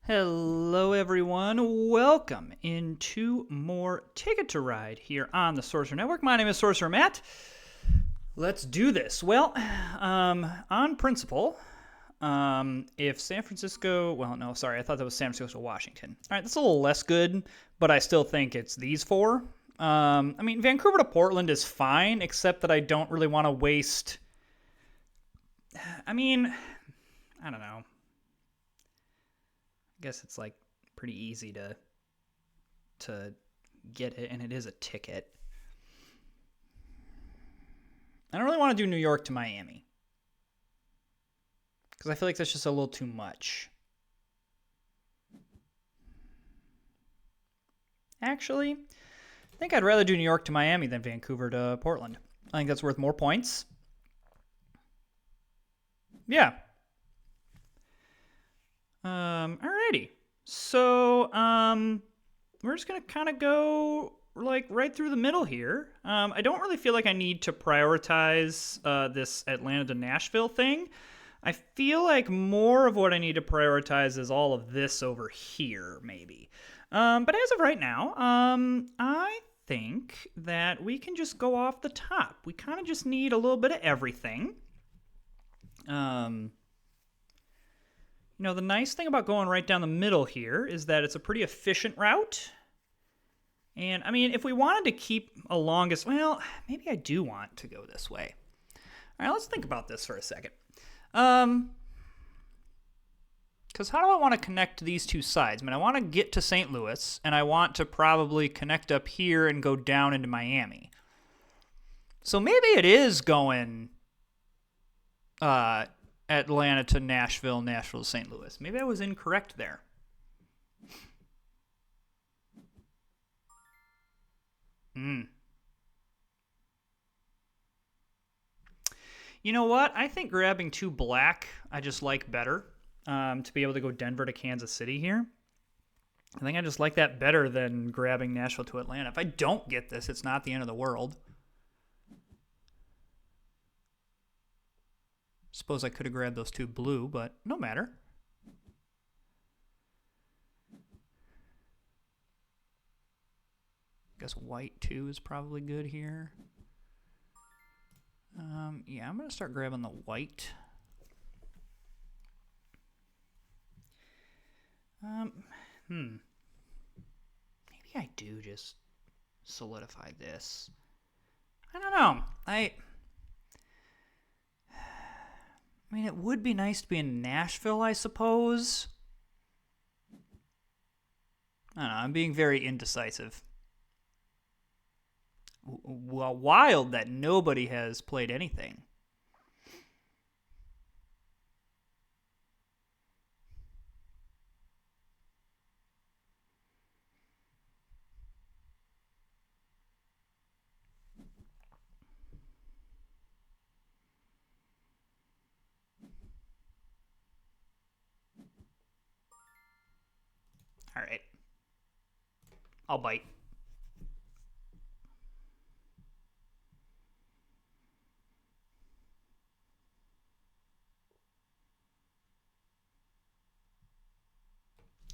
Hello, everyone. Welcome into more Ticket to Ride here on the Sorcerer Network. My name is Sorcerer Matt. Let's do this. Well, on principle, if San Francisco, well, no, sorry, I thought that was San Francisco, Washington. All right, that's a little less good, but I still think it's these four. Vancouver to Portland is fine, except that I don't really want to waste. I don't know. I guess it's like pretty easy to get it, and it is a ticket. I don't really want to do New York to Miami because I feel like that's just a little too much. Actually, I think I'd rather do New York to Miami than Vancouver to Portland. I think that's worth more points. Yeah. Alrighty. So, we're just gonna kind of go like right through the middle here. I don't really feel like I need to prioritize this Atlanta to Nashville thing. I feel like more of what I need to prioritize is all of this over here, maybe. But as of right now, I think that we can just go off the top. We kind of just need a little bit of everything. The nice thing about going right down the middle here is that it's a pretty efficient route. And, if we wanted to keep a longest... Well, maybe I do want to go this way. All right, let's think about this for a second. Because how do I want to connect to these two sides? I want to get to St. Louis, and I want to probably connect up here and go down into Miami. So maybe it is going... Atlanta to Nashville, Nashville to St. Louis. Maybe I was incorrect there. You know what? I think grabbing 2 black I just like better. To be able to go Denver to Kansas City here. I think I just like that better than grabbing Nashville to Atlanta. If I don't get this, it's not the end of the world. Suppose I could have grabbed those 2 blue, but no matter. I guess white 2 is probably good here. Yeah, I'm going to start grabbing the white. Maybe I do just solidify this. I don't know. It would be nice to be in Nashville, I suppose. I don't know. I'm being very indecisive. Well, wild that nobody has played anything. All right. I'll bite.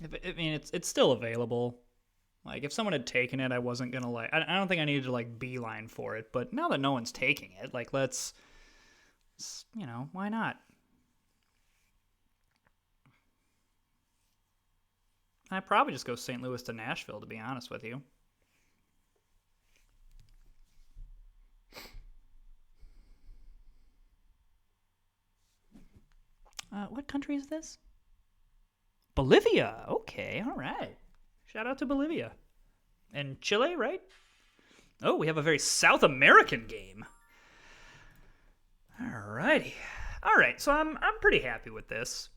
It's still available. Like, if someone had taken it, I wasn't gonna I don't think I needed to beeline for it. But now that no one's taking it, let's why not? I'd probably just go St. Louis to Nashville, to be honest with you. What country is this? Bolivia. Okay, all right. Shout out to Bolivia. And Chile, right? Oh, we have a very South American game. Alrighty. Alright, so I'm pretty happy with this.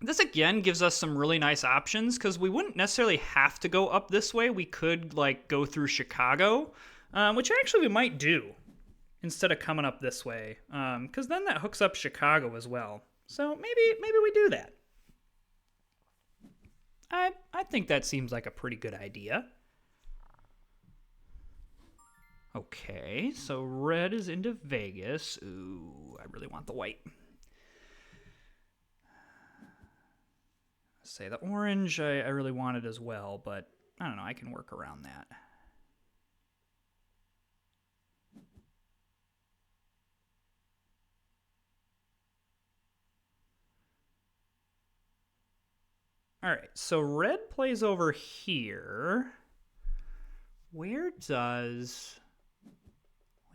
This again gives us some really nice options because we wouldn't necessarily have to go up this way. We could go through Chicago, which actually we might do instead of coming up this way, because then that hooks up Chicago as well. So maybe we do that. I think that seems like a pretty good idea. Okay, so red is into Vegas. Ooh, I really want the white. Say the orange I really wanted as well, but I don't know, I can work around that. All right, so red plays over here. Where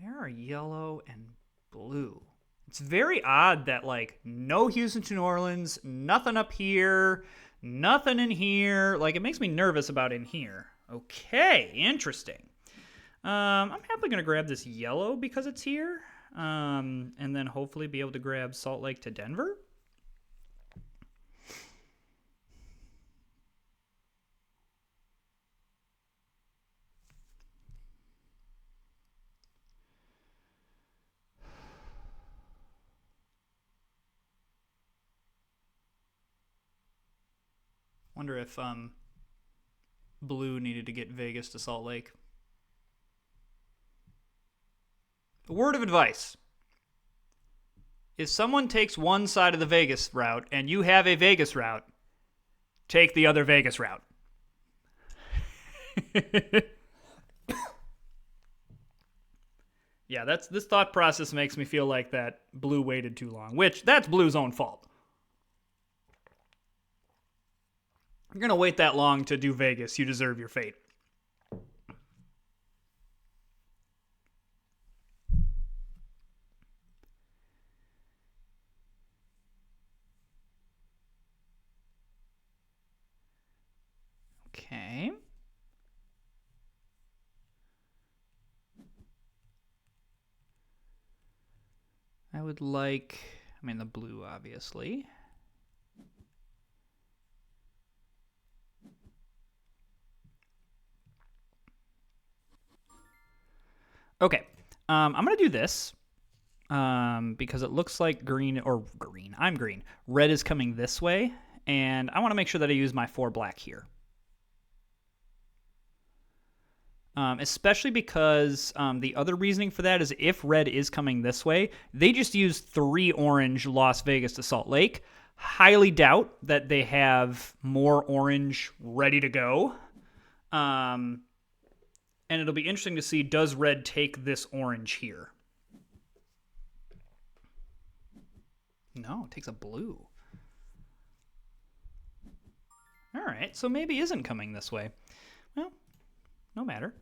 are yellow and blue? It's very odd that, like, no Houston to New Orleans, nothing up here, nothing in here. Like, it makes me nervous about in here. Okay, interesting. I'm happily going to grab this yellow because it's here, and then hopefully be able to grab Salt Lake to Denver. Wonder if blue needed to get Vegas to Salt Lake. A word of advice. If someone takes one side of the Vegas route and you have a Vegas route, take the other Vegas route. Yeah, this thought process makes me feel like that blue waited too long, which that's blue's own fault. You're going to wait that long to do Vegas. You deserve your fate. Okay. I would like, the blue, obviously. Okay, I'm going to do this because it looks like I'm green. Red is coming this way, and I want to make sure that I use my 4 black here. Especially because the other reasoning for that is if red is coming this way, they just use 3 orange Las Vegas to Salt Lake. Highly doubt that they have more orange ready to go. And it'll be interesting to see, does red take this orange here? No, it takes a blue. All right, so maybe isn't coming this way. Well, no matter.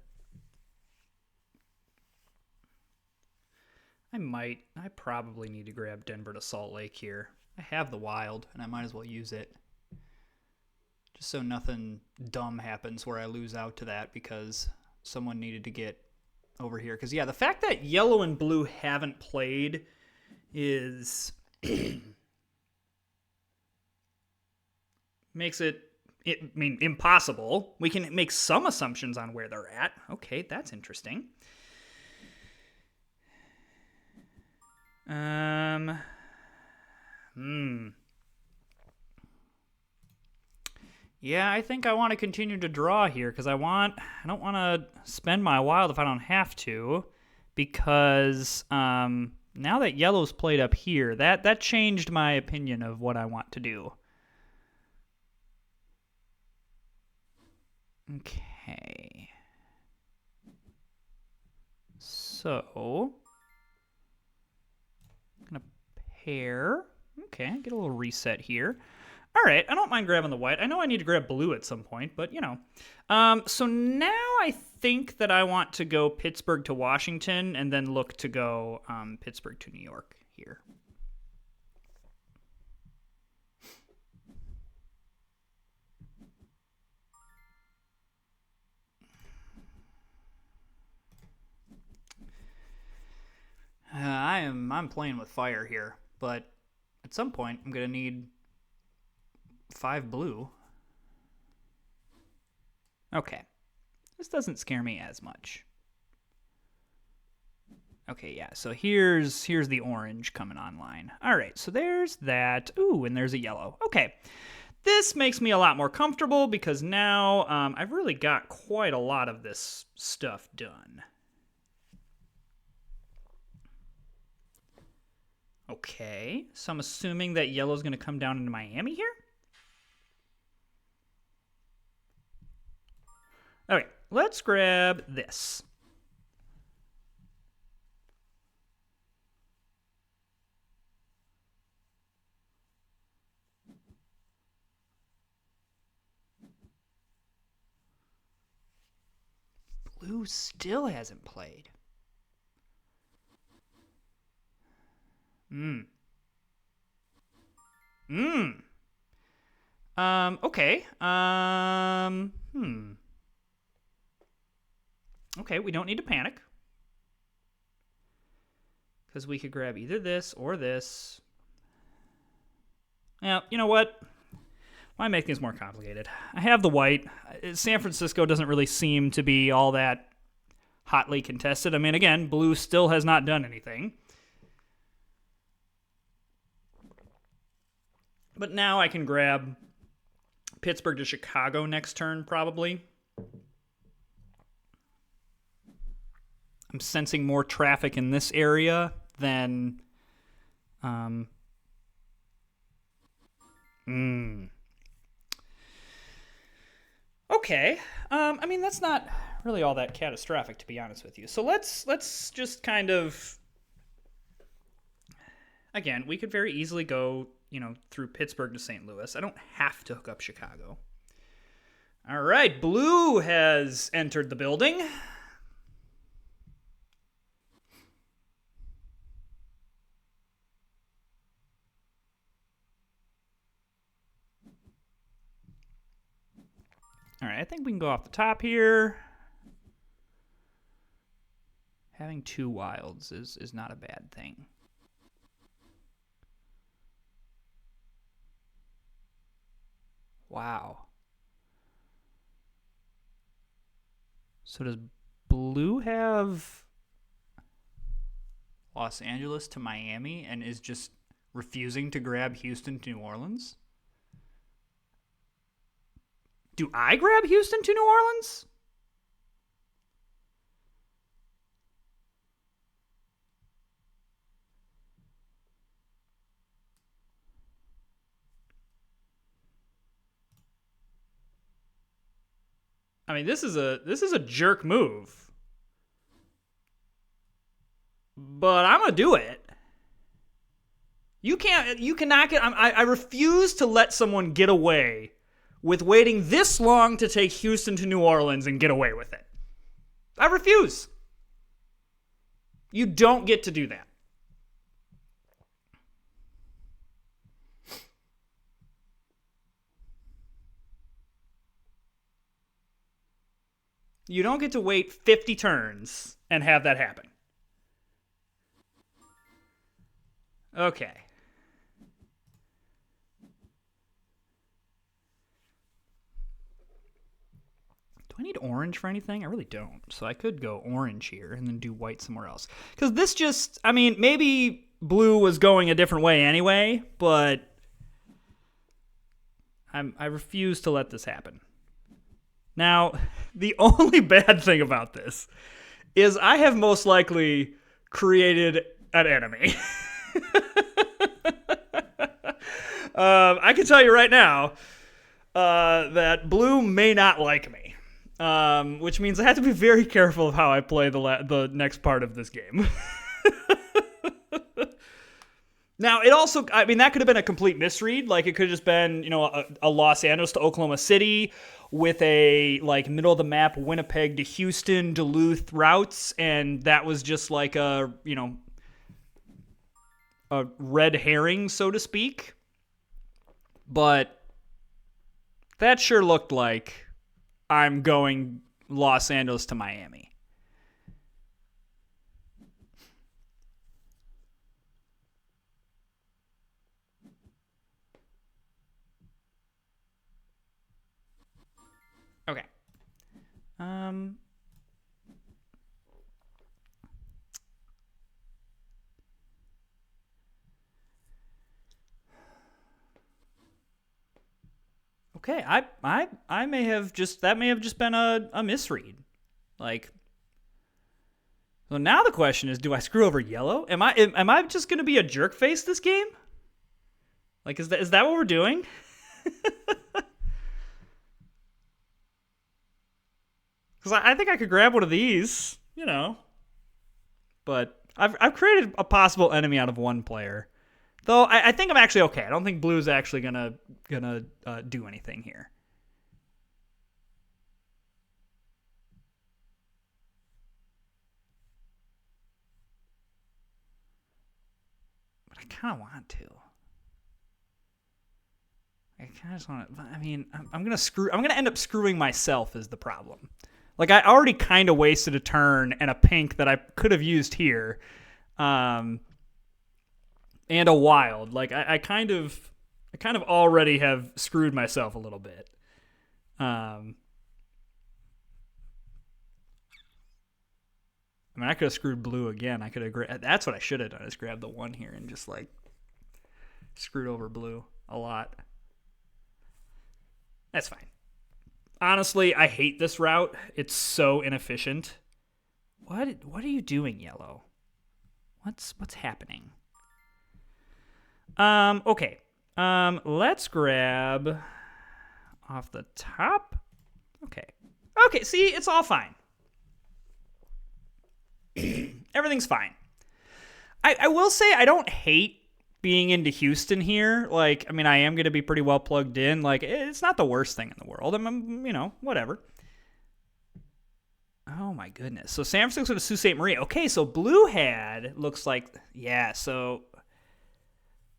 I probably need to grab Denver to Salt Lake here. I have the wild, and I might as well use it. Just so nothing dumb happens where I lose out to that because someone needed to get over here. Because, yeah, the fact that yellow and blue haven't played is... makes it impossible. We can make some assumptions on where they're at. Okay, that's interesting. Yeah, I think I want to continue to draw here because I don't want to spend my wild if I don't have to, because now that yellow's played up here, that changed my opinion of what I want to do. Okay. So, I'm going to pair. Okay, get a little reset here. All right, I don't mind grabbing the white. I know I need to grab blue at some point, but, you know. So now I think that I want to go Pittsburgh to Washington and then look to go Pittsburgh to New York here. I'm playing with fire here, but at some point I'm going to need 5 blue. Okay. This doesn't scare me as much. Okay, yeah, so here's the orange coming online. All right, so there's that. Ooh, and there's a yellow. Okay. This makes me a lot more comfortable because now I've really got quite a lot of this stuff done. Okay, so I'm assuming that yellow's going to come down into Miami here? Okay, let's grab this. Blue still hasn't played. Okay. Okay, we don't need to panic. Because we could grab either this or this. Now, you know what? Why make things more complicated? I have the white. San Francisco doesn't really seem to be all that hotly contested. I mean, again, blue still has not done anything. But now I can grab Pittsburgh to Chicago next turn, probably. I'm sensing more traffic in this area than... Okay. I mean, that's not really all that catastrophic, to be honest with you. So let's just kind of... Again, we could very easily go, through Pittsburgh to St. Louis. I don't have to hook up Chicago. All right, blue has entered the building. All right, I think we can go off the top here. Having two wilds is not a bad thing. Wow. So does blue have Los Angeles to Miami and is just refusing to grab Houston to New Orleans? Do I grab Houston to New Orleans? I mean, this is a jerk move. But I'm gonna do it. You cannot get. I refuse to let someone get away with waiting this long to take Houston to New Orleans and get away with it. I refuse. You don't get to do that. You don't get to wait 50 turns and have that happen. Okay. Do I need orange for anything? I really don't. So I could go orange here and then do white somewhere else. Because this just, I mean, maybe blue was going a different way anyway, but I refuse to let this happen. Now, the only bad thing about this is I have most likely created an enemy. I can tell you right now that blue may not like me, which means I have to be very careful of how I play the next part of this game. Now, it also, I mean, that could have been a complete misread. Like, it could have just been, a Los Angeles to Oklahoma City with a, middle of the map Winnipeg to Houston, Duluth routes, and that was just like a red herring, so to speak. But that sure looked like I'm going Los Angeles to Miami. Okay. Okay, I may have just been a misread. So now the question is, do I screw over yellow? Am I just gonna be a jerk face this game? Is that what we're doing? Because I think I could grab one of these, But I've created a possible enemy out of one player. Though I think I'm actually okay. I don't think blue's actually gonna do anything here. But I kind of want to. I kind of just want to. I mean, I'm gonna end up screwing myself. Is the problem? Like I already kind of wasted a turn and a pink that I could have used here, and a wild. Like I kind of already have screwed myself a little bit. I mean, I could have screwed blue again. I could have. That's what I should have done. Is grab the one here and just like screwed over blue a lot. That's fine. Honestly, I hate this route. It's so inefficient. What are you doing, yellow? What's happening? Okay. Let's grab off the top. Okay. Okay, see, it's all fine. Everything's fine. I will say I don't hate being into Houston here. Like, I mean, I am going to be pretty well plugged in. Like, it's not the worst thing in the world. I'm whatever. Oh, my goodness. So San Francisco to Sault Ste. Marie. Okay, so blue had, looks like, yeah, so.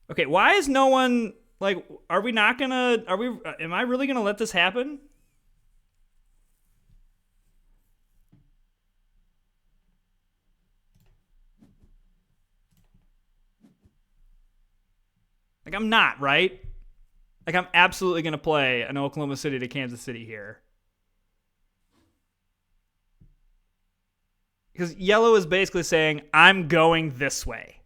Okay, why is no one, like, am I really going to let this happen? Like, I'm not, right? Like, I'm absolutely going to play an Oklahoma City to Kansas City here. Because yellow is basically saying, I'm going this way.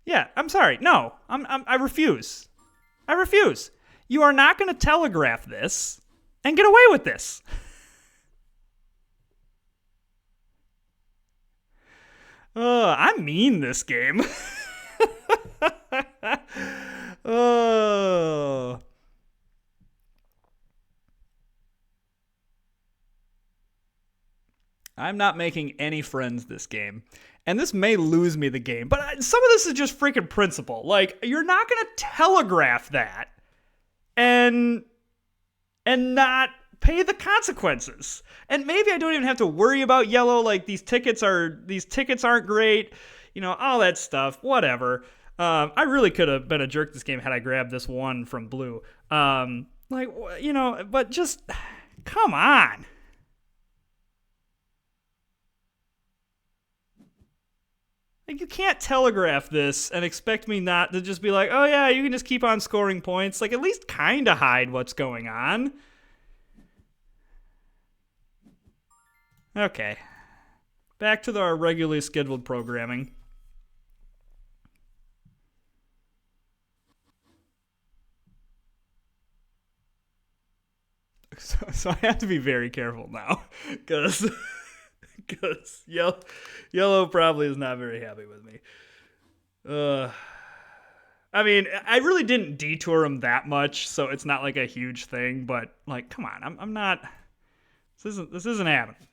Yeah, I'm sorry. No, I refuse. I refuse. You are not going to telegraph this and get away with this. I mean this game. Oh. I'm not making any friends this game. And this may lose me the game, but some of this is just freaking principle. Like, you're not going to telegraph that and not pay the consequences. And maybe I don't even have to worry about yellow. Like, these tickets aren't great. All that stuff. Whatever. I really could have been a jerk this game had I grabbed this one from blue. But just come on. Like, you can't telegraph this and expect me not to just be like, oh yeah, you can just keep on scoring points. Like, at least kind of hide what's going on. Okay. Back to our regularly scheduled programming. So I have to be very careful now. Because yellow probably is not very happy with me. I mean, I really didn't detour him that much, so it's not like a huge thing. But like, come on, I'm not. This isn't happening.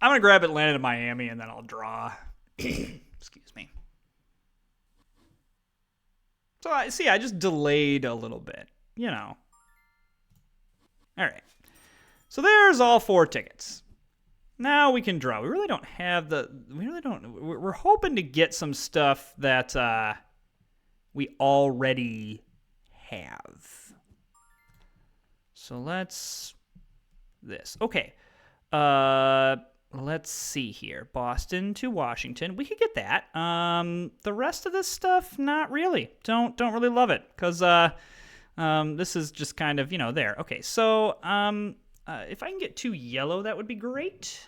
I'm gonna grab Atlanta to Miami, and then I'll draw. Excuse me. So I just delayed a little bit. All right. So there's all 4 tickets. Now we can draw. We really don't. We're hoping to get some stuff that we already have. So let's this. Okay. Let's see here. Boston to Washington. We could get that. The rest of this stuff, not really. Don't really love it because this is just kind of there. Okay. So if I can get 2 yellow, that would be great.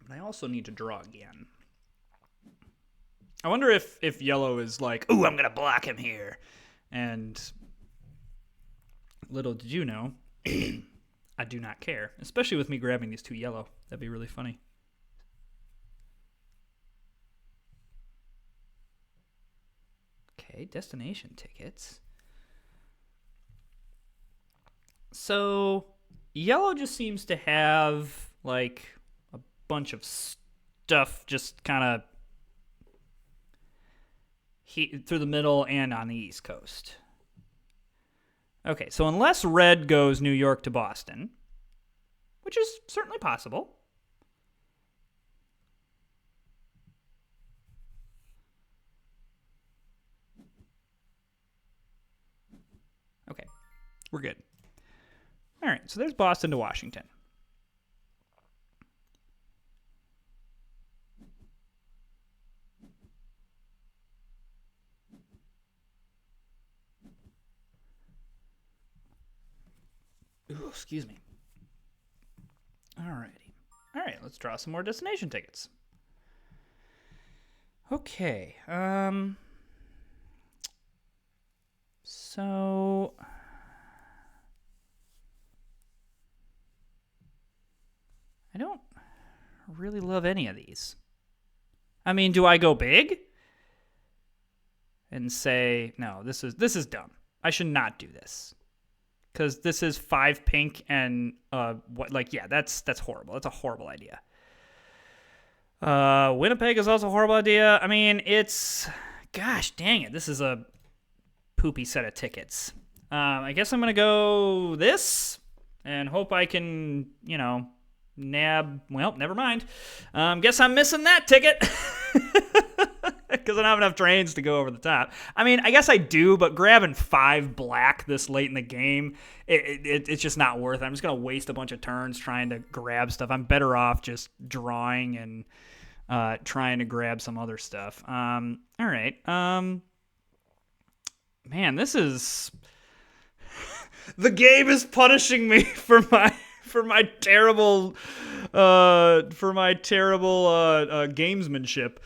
But I also need to draw again. I wonder if yellow is like, ooh, I'm going to block him here. And little did you know, I do not care, especially with me grabbing these 2 yellow. That'd be really funny. Okay, destination tickets. So, yellow just seems to have, like, a bunch of stuff just kind of through the middle and on the East Coast. Okay, so unless red goes New York to Boston, which is certainly possible. Okay, we're good. All right, so there's Boston to Washington. Ooh, excuse me. Alrighty. All right, let's draw some more destination tickets. Okay. So I don't really love any of these. I mean, do I go big and say, no, this is dumb. I should not do this. Because this is 5 pink and what? Like, yeah, that's horrible. That's a horrible idea. Winnipeg is also a horrible idea. I mean, gosh dang it, this is a poopy set of tickets. I guess I'm gonna go this and hope I can, nab. Well, never mind. Guess I'm missing that ticket. Because I don't have enough trains to go over the top. I mean, I guess I do, but grabbing 5 black this late in the game, it's just not worth it. I'm just going to waste a bunch of turns trying to grab stuff. I'm better off just drawing and trying to grab some other stuff. All right. Man, this is... The game is punishing me for my terrible gamesmanship.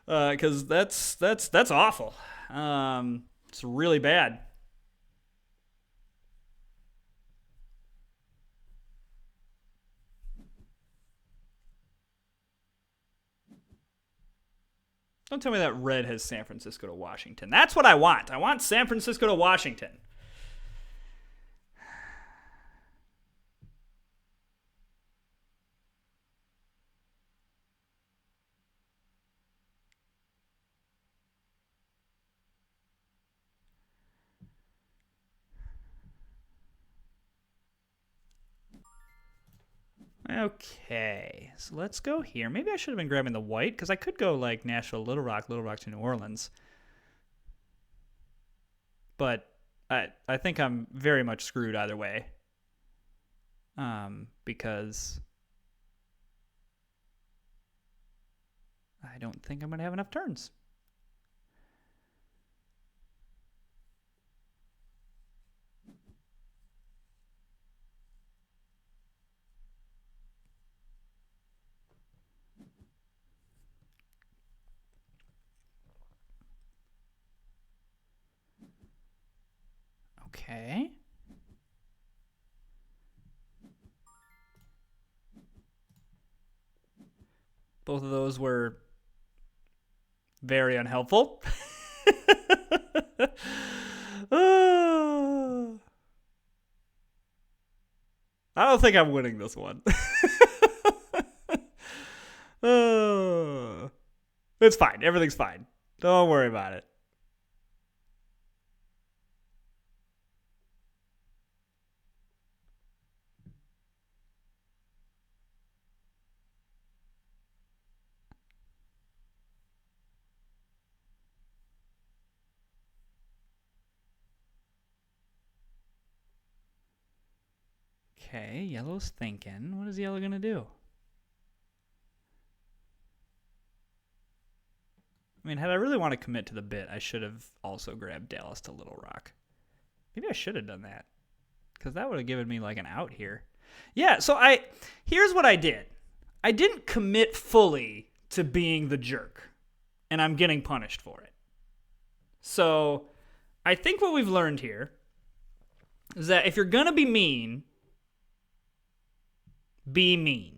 Because that's awful. It's really bad. Don't tell me that red has San Francisco to Washington. That's what I want. I want San Francisco to Washington. Okay, so let's go here. Maybe I should have been grabbing the white, because I could go like Nashville, Little Rock to New Orleans. But I think I'm very much screwed either way. Because I don't think I'm going to have enough turns. Okay. Both of those were very unhelpful. I don't think I'm winning this one. It's fine. Everything's fine. Don't worry about it. Okay, yellow's thinking. What is yellow going to do? I mean, had I really want to commit to the bit, I should have also grabbed Dallas to Little Rock. Maybe I should have done that, because that would have given me like an out here. Yeah, so here's what I did. I didn't commit fully to being the jerk, and I'm getting punished for it. So I think what we've learned here is that if you're going to be mean, be mean.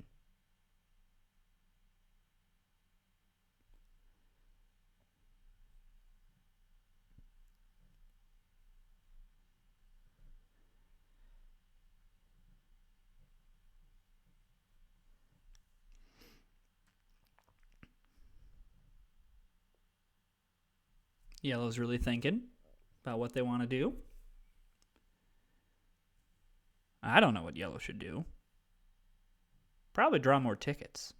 Yellow's really thinking about what they want to do. I don't know what yellow should do. Probably draw more tickets.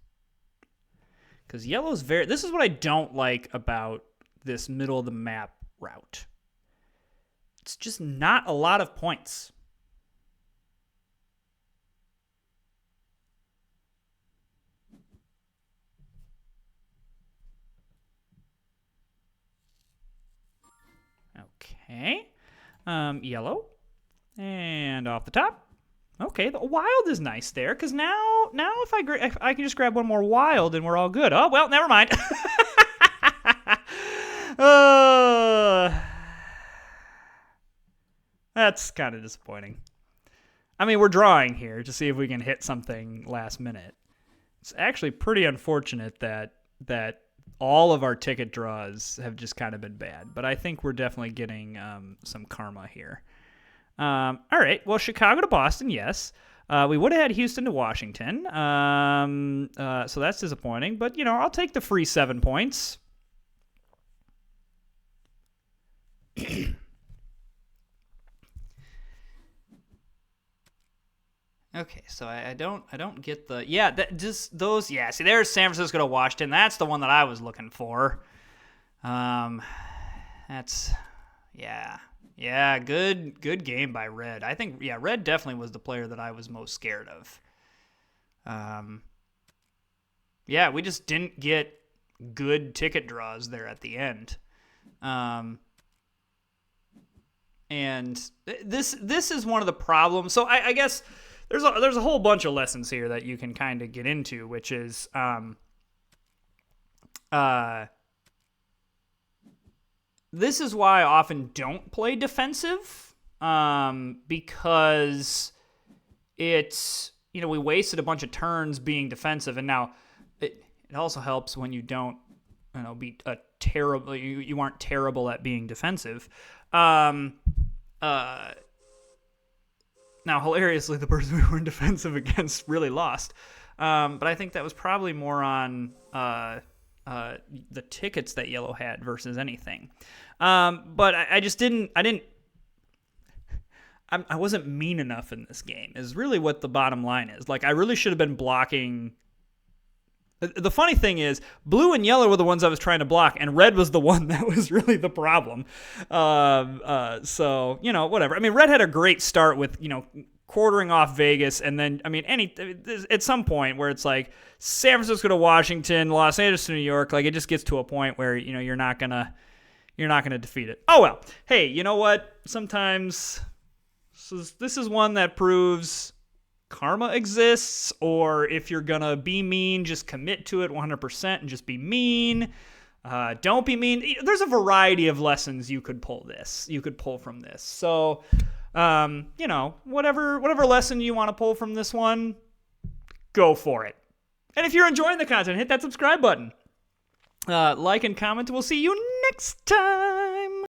Because yellow's very... This is what I don't like about this middle of the map route. It's just not a lot of points. Okay. Yellow. And off the top. Okay, the wild is nice there, because now if I can just grab one more wild and we're all good. Oh, well, never mind. That's kind of disappointing. I mean, we're drawing here to see if we can hit something last minute. It's actually pretty unfortunate that all of our ticket draws have just kind of been bad, but I think we're definitely getting some karma here. All right, well, Chicago to Boston, yes. We would have had Houston to Washington, so that's disappointing, but, I'll take the free 7 points. Okay, so I don't get the see, there's San Francisco to Washington. That's the one that I was looking for. That's good game by Red. I think Red definitely was the player that I was most scared of. We just didn't get good ticket draws there at the end. And this is one of the problems. So I guess there's a whole bunch of lessons here that you can kind of get into, which is this is why I often don't play defensive, because it's, we wasted a bunch of turns being defensive, and now it also helps when you don't, be a terrible, you aren't terrible at being defensive. Now, hilariously, the person we were in defensive against really lost. But I think that was probably more on the tickets that Yellow had versus anything. But I just didn't. I wasn't mean enough in this game, is really what the bottom line is. Like, I really should have been blocking. The funny thing is, blue and yellow were the ones I was trying to block, and red was the one that was really the problem. So, whatever. I mean, red had a great start with, quartering off Vegas, and then, at some point where it's like San Francisco to Washington, Los Angeles to New York, like, it just gets to a point where, you're not gonna defeat it. Oh, well. Hey, you know what? Sometimes this is one that proves karma exists, or if you're gonna be mean, just commit to it 100% and just be mean. Don't be mean. There's a variety of lessons you could pull from this. So, whatever lesson you want to pull from this one, go for it. And if you're enjoying the content, hit that subscribe button. Like and comment. We'll see you next time.